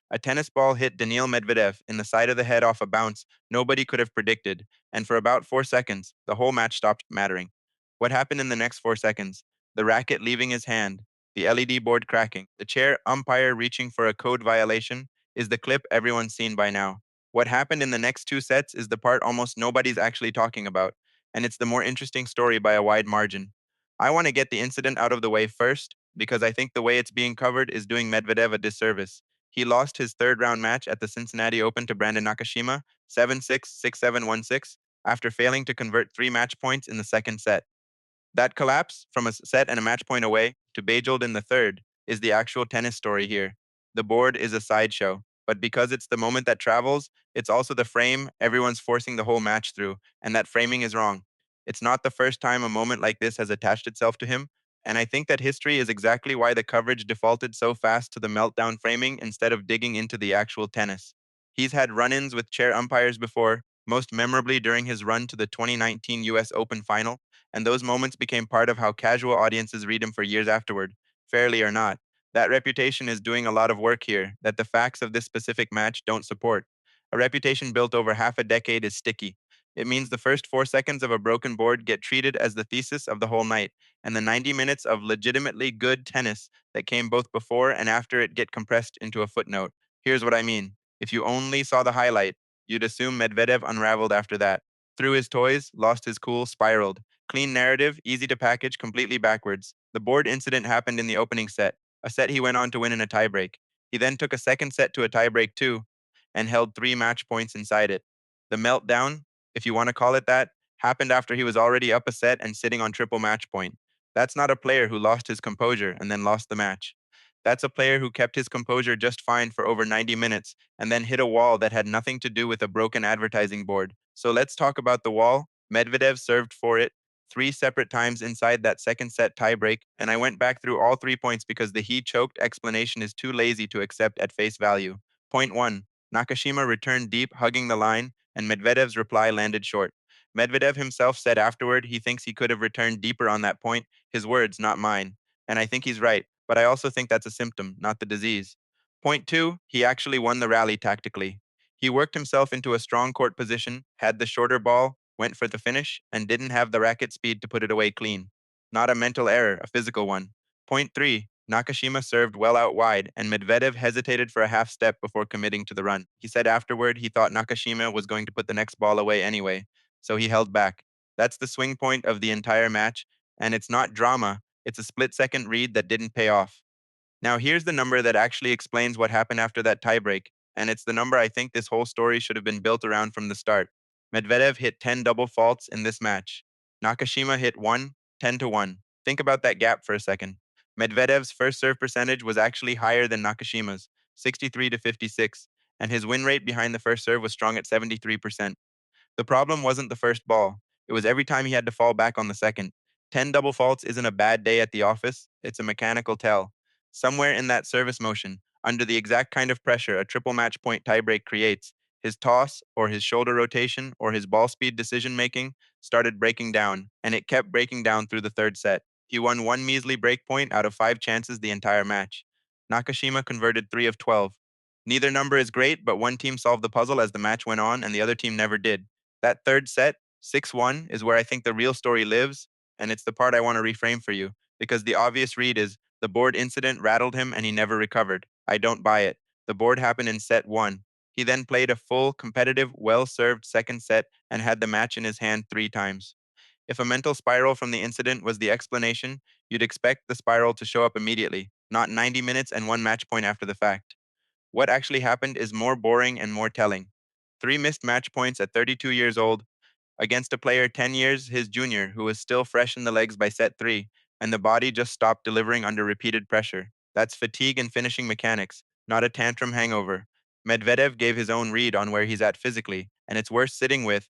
A tennis ball hit Daniil Medvedev in the side of the head off a bounce nobody could have predicted, and for about 4 seconds, the whole match stopped mattering. What happened in the next 4 seconds? The racket leaving his hand, the LED board cracking, the chair umpire reaching for a code violation is the clip everyone's seen by now. What happened in the next two sets is the part almost nobody's actually talking about, and it's the more interesting story by a wide margin. I want to get the incident out of the way first because I think the way it's being covered is doing Medvedev a disservice. He lost his third round match at the Cincinnati Open to Brandon Nakashima, 7-6, 6-7, 1-6, after failing to convert 3 match points in the second set. That collapse from a set and a match point away to Bejeld in the third is the actual tennis story here. The board is a sideshow, but because it's the moment that travels, it's also the frame everyone's forcing the whole match through, and that framing is wrong. It's not the first time a moment like this has attached itself to him, and I think that history is exactly why the coverage defaulted so fast to the meltdown framing instead of digging into the actual tennis. He's had run ins with chair umpires before, most memorably during his run to the 2019 US Open final, and those moments became part of how casual audiences read him for years afterward, fairly or not. That reputation is doing a lot of work here that the facts of this specific match don't support. A reputation built over half a decade is sticky. It means the first 4 seconds of a broken board get treated as the thesis of the whole night, and the 90 minutes of legitimately good tennis that came both before and after it get compressed into a footnote. Here's what I mean. If you only saw the highlight, you'd assume Medvedev unraveled after that. Threw his toys, lost his cool, spiraled. Clean narrative, easy to package, completely backwards. The board incident happened in the opening set, a set he went on to win in a tiebreak. He then took a second set to a tiebreak too, and held 3 match points inside it. The meltdown, if you want to call it that, happened after he was already up a set and sitting on triple match point. That's not a player who lost his composure and then lost the match. That's a player who kept his composure just fine for over 90 minutes and then hit a wall that had nothing to do with a broken advertising board. So let's talk about the wall. Medvedev served for it 3 separate times inside that second set tiebreak, and I went back through all 3 points because the he choked explanation is too lazy to accept at face value. Point 1. Nakashima returned deep, hugging the line, and Medvedev's reply landed short. Medvedev himself said afterward he thinks he could have returned deeper on that point, his words, not mine. And I think he's right, but I also think that's a symptom, not the disease. Point 2. He actually won the rally tactically. He worked himself into a strong court position, had the shorter ball, went for the finish, and didn't have the racket speed to put it away clean. Not a mental error, a physical one. Point 3. Nakashima served well out wide, and Medvedev hesitated for a half step before committing to the run. He said afterward he thought Nakashima was going to put the next ball away anyway, so he held back. That's the swing point of the entire match, and it's not drama, it's a split-second read that didn't pay off. Now, here's the number that actually explains what happened after that tiebreak, and it's the number I think this whole story should have been built around from the start. Medvedev hit 10 double faults in this match. Nakashima hit 1, 10 to 1. Think about that gap for a second. Medvedev's first serve percentage was actually higher than Nakashima's, 63 to 56, and his win rate behind the first serve was strong at 73%. The problem wasn't the first ball. It was every time he had to fall back on the second. 10 double faults isn't a bad day at the office, it's a mechanical tell. Somewhere in that service motion, under the exact kind of pressure a triple match point tiebreak creates, his toss, or his shoulder rotation, or his ball speed decision making started breaking down, and it kept breaking down through the third set. He won one measly break point out of 5 chances the entire match. Nakashima converted 3 of 12. Neither number is great, but one team solved the puzzle as the match went on, and the other team never did. That third set, 6-1, is where I think the real story lives, and it's the part I want to reframe for you, because the obvious read is the board incident rattled him and he never recovered. I don't buy it. The board happened in set 1. He then played a full, competitive, well-served second set and had the match in his hand 3 times. If a mental spiral from the incident was the explanation, you'd expect the spiral to show up immediately, not 90 minutes and one match point after the fact. What actually happened is more boring and more telling. 3 missed match points at 32 years old against a player 10 years his junior who was still fresh in the legs by set 3, and the body just stopped delivering under repeated pressure. That's fatigue and finishing mechanics, not a tantrum hangover. Medvedev gave his own read on where he's at physically, and it's worth sitting with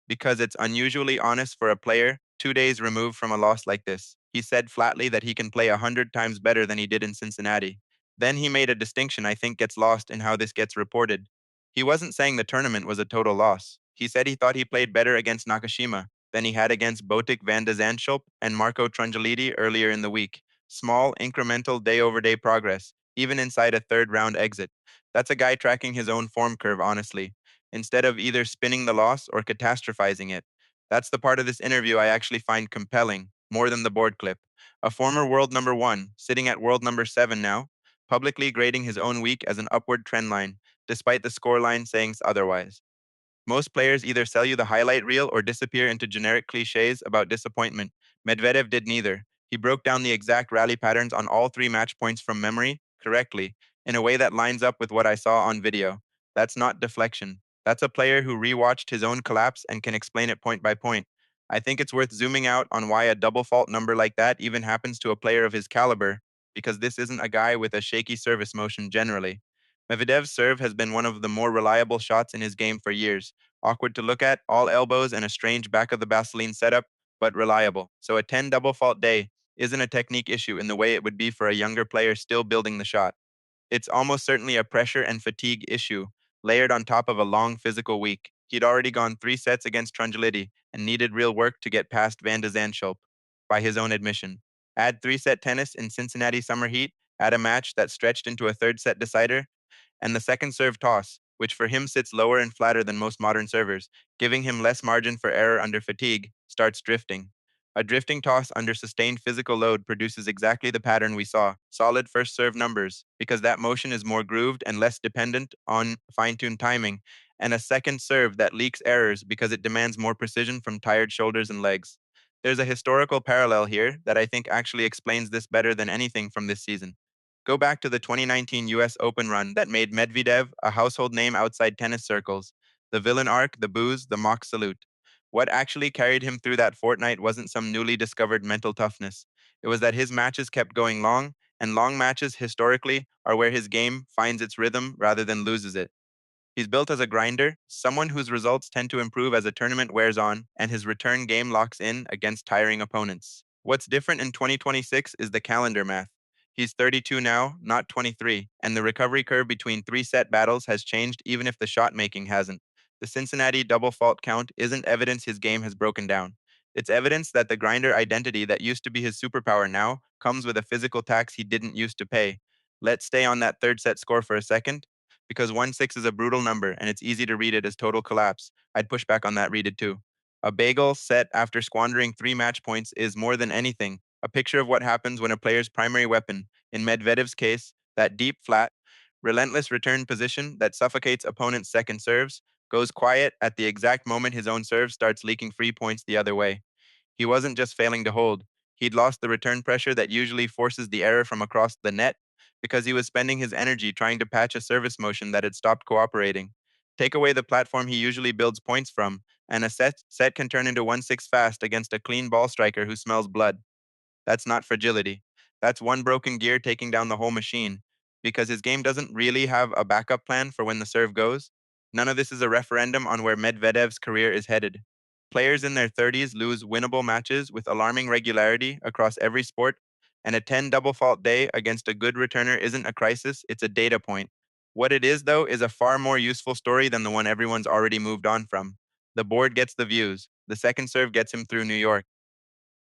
because it's unusually honest for a player 2 days removed from a loss like this. He said flatly that he can play 100 times better than he did in Cincinnati. Then he made a distinction I think gets lost in how this gets reported. He wasn't saying the tournament was a total loss. He said he thought he played better against Nakashima than he had against Botic van de Zandschulp and Marco Trungeliti earlier in the week. Small, incremental day-over-day progress, even inside a third-round exit. That's a guy tracking his own form curve, honestly, instead of either spinning the loss or catastrophizing it. That's the part of this interview I actually find compelling, more than the board clip. A former world number one, sitting at world number seven now, publicly grading his own week as an upward trend line, despite the scoreline saying otherwise. Most players either sell you the highlight reel or disappear into generic cliches about disappointment. Medvedev did neither. He broke down the exact rally patterns on all three match points from memory, correctly, in a way that lines up with what I saw on video. That's not deflection. That's a player who rewatched his own collapse and can explain it point by point. I think it's worth zooming out on why a double fault number like that even happens to a player of his caliber, because this isn't a guy with a shaky service motion generally. Medvedev's serve has been one of the more reliable shots in his game for years. Awkward to look at, all elbows and a strange back of the Vaseline setup, but reliable. So a 10 double fault day isn't a technique issue in the way it would be for a younger player still building the shot. It's almost certainly a pressure and fatigue issue, layered on top of a long physical week. He'd already gone 3 sets against Trungelliti and needed real work to get past Van de Zandschulp, by his own admission. Add 3 set tennis in Cincinnati summer heat, add a match that stretched into a third set decider, and the second serve toss, which for him sits lower and flatter than most modern servers, giving him less margin for error under fatigue, starts drifting. A drifting toss under sustained physical load produces exactly the pattern we saw, solid first serve numbers, because that motion is more grooved and less dependent on fine-tuned timing, and a second serve that leaks errors because it demands more precision from tired shoulders and legs. There's a historical parallel here that I think actually explains this better than anything from this season. Go back to the 2019 US Open run that made Medvedev a household name outside tennis circles. The villain arc, the booze, the mock salute. What actually carried him through that fortnight wasn't some newly discovered mental toughness. It was that his matches kept going long, and long matches, historically, are where his game finds its rhythm rather than loses it. He's built as a grinder, someone whose results tend to improve as a tournament wears on and his return game locks in against tiring opponents. What's different in 2026 is the calendar math. He's 32 now, not 23, and the recovery curve between 3 set battles has changed even if the shot making hasn't. The Cincinnati double fault count isn't evidence his game has broken down. It's evidence that the grinder identity that used to be his superpower now comes with a physical tax he didn't used to pay. Let's stay on that third set score for a second, because 1-6 is a brutal number and it's easy to read it as total collapse. I'd push back on that read it too. A bagel set after squandering 3 match points is more than anything a picture of what happens when a player's primary weapon, in Medvedev's case, that deep flat, relentless return position that suffocates opponents' second serves, goes quiet at the exact moment his own serve starts leaking free points the other way. He wasn't just failing to hold. He'd lost the return pressure that usually forces the error from across the net because he was spending his energy trying to patch a service motion that had stopped cooperating. Take away the platform he usually builds points from, and a set can turn into 1-6 fast against a clean ball striker who smells blood. That's not fragility. That's one broken gear taking down the whole machine, because his game doesn't really have a backup plan for when the serve goes. None of this is a referendum on where Medvedev's career is headed. Players in their 30s lose winnable matches with alarming regularity across every sport, and a 10 double fault day against a good returner isn't a crisis, it's a data point. What it is, though, is a far more useful story than the one everyone's already moved on from. The board gets the views. The second serve gets him through New York.